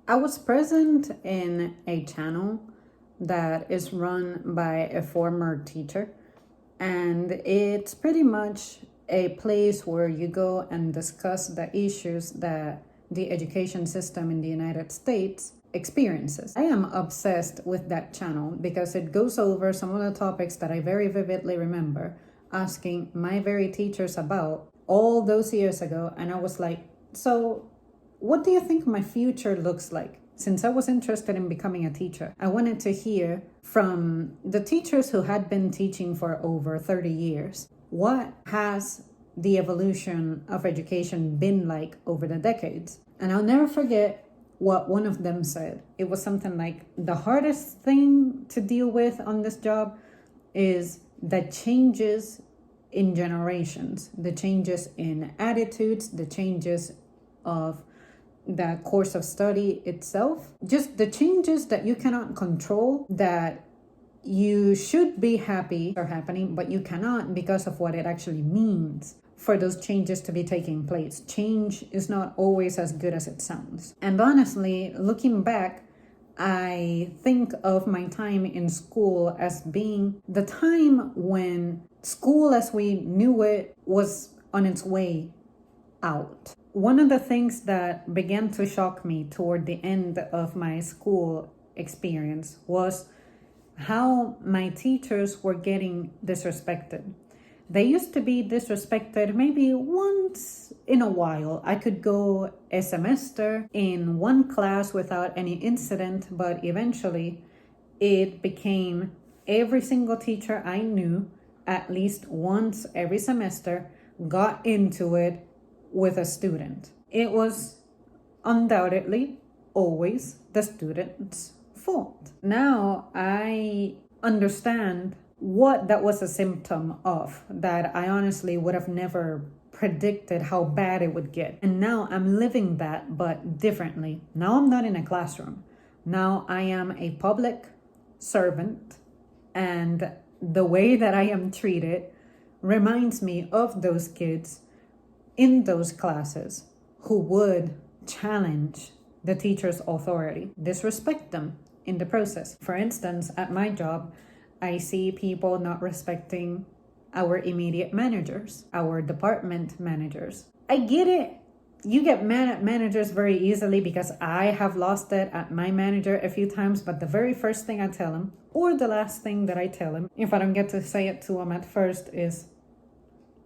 I was present in a channel that is run by a former teacher, and it's pretty much a place where you go and discuss the issues that the education system in the United States experiences. I am obsessed with that channel because it goes over some of the topics that I very vividly remember asking my very teachers about all those years ago. And I was like, so what do you think my future looks like? Since I was interested in becoming a teacher, I wanted to hear from the teachers who had been teaching for over 30 years. What has the evolution of education been like over the decades? And I'll never forget what one of them said. It was something like, the hardest thing to deal with on this job is the changes in generations, the changes in attitudes, the changes of the course of study itself, just the changes that you cannot control, that you should be happy are happening, but you cannot because of what it actually means for those changes to be taking place. Change is not always as good as it sounds. And honestly, looking back, I think of my time in school as being the time when school as we knew it was on its way out. One of the things that began to shock me toward the end of my school experience was how my teachers were getting disrespected. They used to be disrespected maybe once in a while. I could go a semester in one class without any incident, but eventually it became every single teacher I knew at least once every semester got into it with a student. It was undoubtedly always the student's fault. Now I understand what that was a symptom of, that I honestly would have never predicted how bad it would get. And now I'm living that, but differently. Now I'm not in a classroom. Now I am a public servant, and the way that I am treated reminds me of those kids in those classes who would challenge the teacher's authority, disrespect them in the process. For instance, at my job, I see people not respecting our immediate managers, our department managers. I get it. You get mad at managers very easily because I have lost it at my manager a few times, but the very first thing I tell him, or the last thing that I tell him, if I don't get to say it to him at first, is,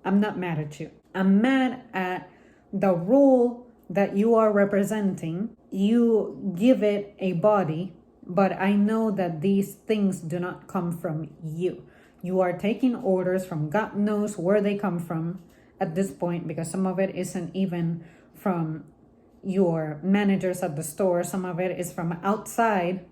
I'm not mad at you. I'm mad at the role that you are representing. You give it a body, but I know that these things do not come from you. You are taking orders from God knows where they come from at this point, because some of it isn't even from your managers at the store. Some of it is from outside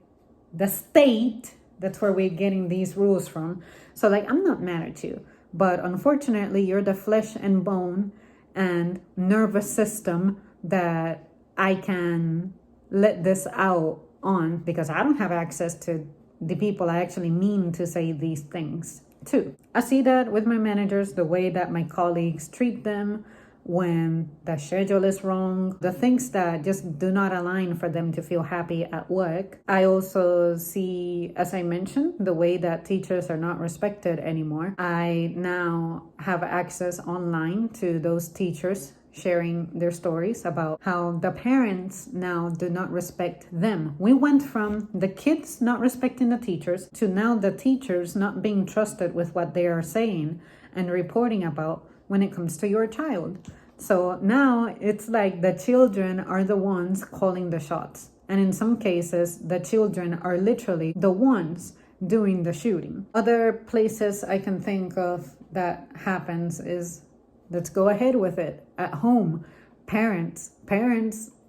the state. That's where we're getting these rules from. So like, I'm not mad at you. But unfortunately, you're the flesh and bone and nervous system that I can let this out on, because I don't have access to the people I actually mean to say these things to. I see that with my managers, the way that my colleagues treat them when the schedule is wrong, the things that just do not align for them to feel happy at work. I also see, as I mentioned, the way that teachers are not respected anymore. I now have access online to those teachers sharing their stories about how the parents now do not respect them. We went from the kids not respecting the teachers to now the teachers not being trusted with what they are saying and reporting about when it comes to your child. So now it's like the children are the ones calling the shots. And in some cases, the children are literally the ones doing the shooting. Other places I can think of that happens is, let's go ahead with it. At home, parents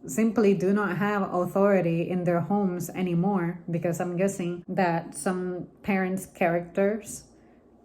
simply do not have authority in their homes anymore, because I'm guessing that some parents' characters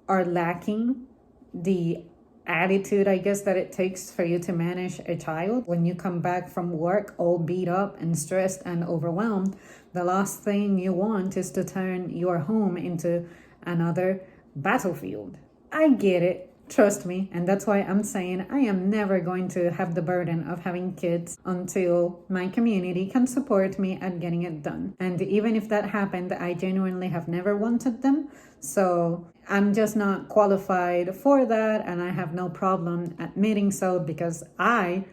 are lacking the attitude, I guess, that it takes for you to manage a child. When you come back from work all beat up and stressed and overwhelmed, the last thing you want is to turn your home into another battlefield. I get it. Trust me, and that's why I'm saying I am never going to have the burden of having kids until my community can support me at getting it done. And even if that happened, I genuinely have never wanted them. So I'm just not qualified for that, and I have no problem admitting so, because I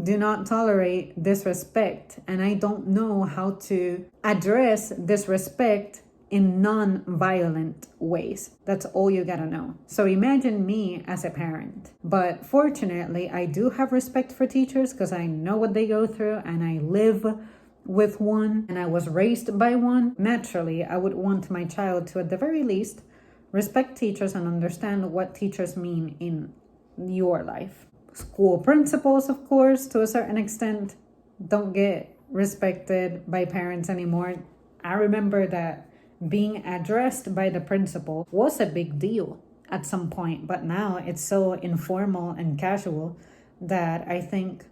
do not tolerate disrespect, and I don't know how to address disrespect in non-violent ways. That's all you gotta know. So imagine me as a parent. But fortunately, I do have respect for teachers because I know what they go through, and I live with one, and I was raised by one. Naturally, I would want my child to, at the very least, respect teachers and understand what teachers mean in your life. School principals, of course, to a certain extent, don't get respected by parents anymore. I remember that being addressed by the principal was a big deal at some point, but now it's so informal and casual that I think,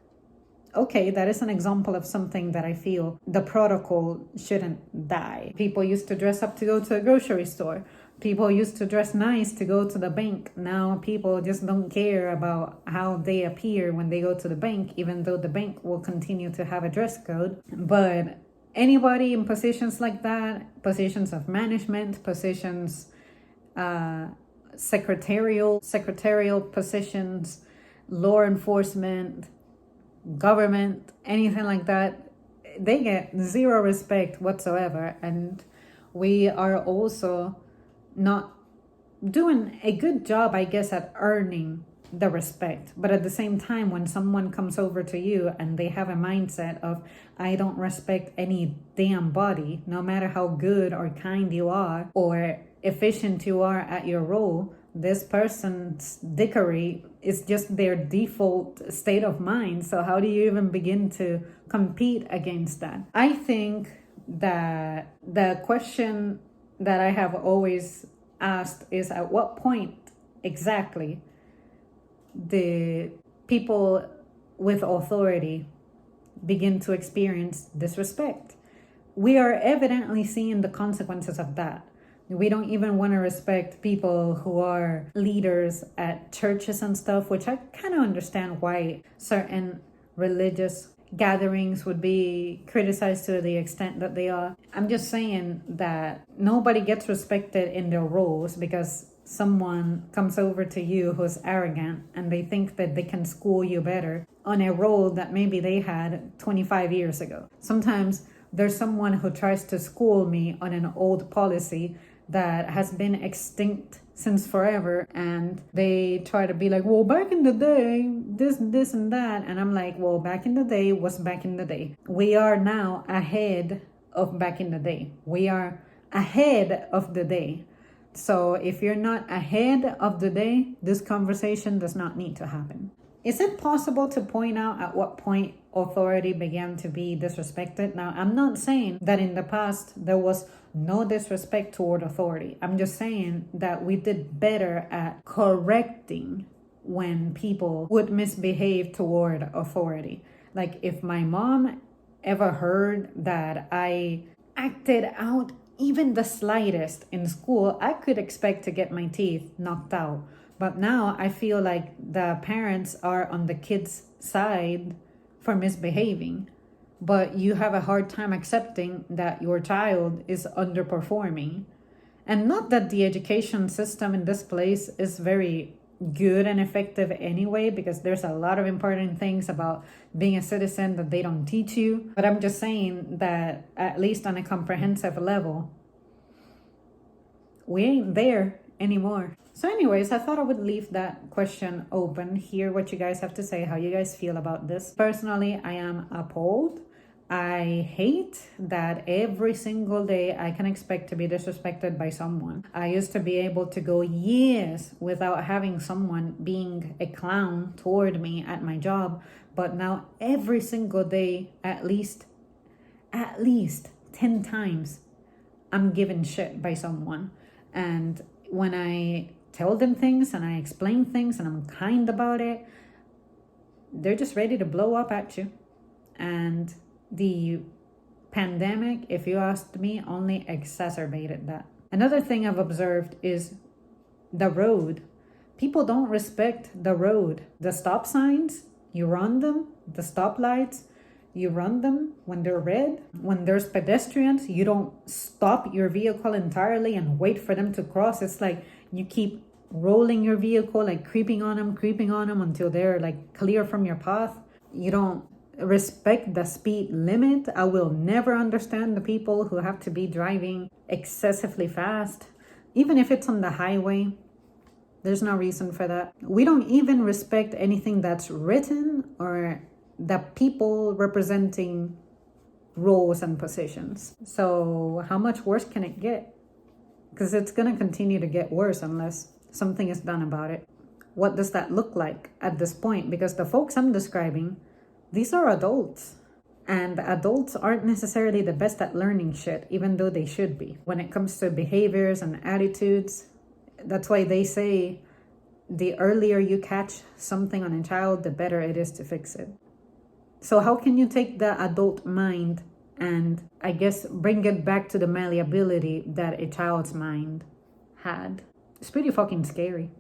okay, that is an example of something that I feel the protocol shouldn't die. People used to dress up to go to a grocery store. People used to dress nice to go to the bank. Now people just don't care about how they appear when they go to the bank, even though the bank will continue to have a dress code. But anybody in positions like that, positions of management, positions, secretarial positions, law enforcement, government, anything like that, they get zero respect whatsoever. And we are also not doing a good job, I guess, at earning the respect. But at the same time, when someone comes over to you and they have a mindset of, I don't respect any damn body, no matter how good or kind you are or efficient you are at your role, this person's dickery is just their default state of mind. So how do you even begin to compete against that? I think that the question that I have always asked is, at what point exactly the people with authority begin to experience disrespect? We are evidently seeing the consequences of that. We don't even want to respect people who are leaders at churches and stuff, which I kind of understand why certain religious gatherings would be criticized to the extent that they are. I'm just saying that nobody gets respected in their roles because someone comes over to you who's arrogant and they think that they can school you better on a role that maybe they had 25 years ago. Sometimes there's someone who tries to school me on an old policy that has been extinct since forever, and they try to be like, well, back in the day, this and that, and I'm like, well, back in the day was back in the day. We are now ahead of back in the day. We are ahead of the day. So if you're not ahead of the day, this conversation does not need to happen. Is it possible to point out at what point authority began to be disrespected? Now, I'm not saying that in the past there was no disrespect toward authority. I'm just saying that we did better at correcting when people would misbehave toward authority. Like if my mom ever heard that I acted out even the slightest in school, I could expect to get my teeth knocked out. But now I feel like the parents are on the kids' side for misbehaving, but you have a hard time accepting that your child is underperforming. And not that the education system in this place is very good and effective anyway, because there's a lot of important things about being a citizen that they don't teach you. But I'm just saying that at least on a comprehensive level, we ain't there anymore. So anyways, I thought I would leave that question open, hear what you guys have to say, how you guys feel about this. Personally, I am appalled. I hate that every single day I can expect to be disrespected by someone. I used to be able to go years without having someone being a clown toward me at my job, but now every single day, at least 10 times, I'm given shit by someone. And when I tell them things and I explain things and I'm kind about it, they're just ready to blow up at you. And the pandemic, if you asked me, only exacerbated that. Another thing I've observed is the road People don't respect the road. The stop signs, you run them. The stoplights, you run them when they're red. When there's pedestrians, you don't stop your vehicle entirely and wait for them to cross. It's like you keep rolling your vehicle, like creeping on them until they're like clear from your path. You don't respect the speed limit. I will never understand the people who have to be driving excessively fast, even if it's on the highway. There's no reason for that. We don't even respect anything that's written or the people representing roles and positions. So how much worse can it get? Because it's going to continue to get worse unless something is done about it. What does that look like at this point? Because the folks I'm describing, these are adults. And adults aren't necessarily the best at learning shit, even though they should be. When it comes to behaviors and attitudes, that's why they say the earlier you catch something on a child, the better it is to fix it. So how can you take the adult mind and, I guess, bring it back to the malleability that a child's mind had? It's pretty fucking scary.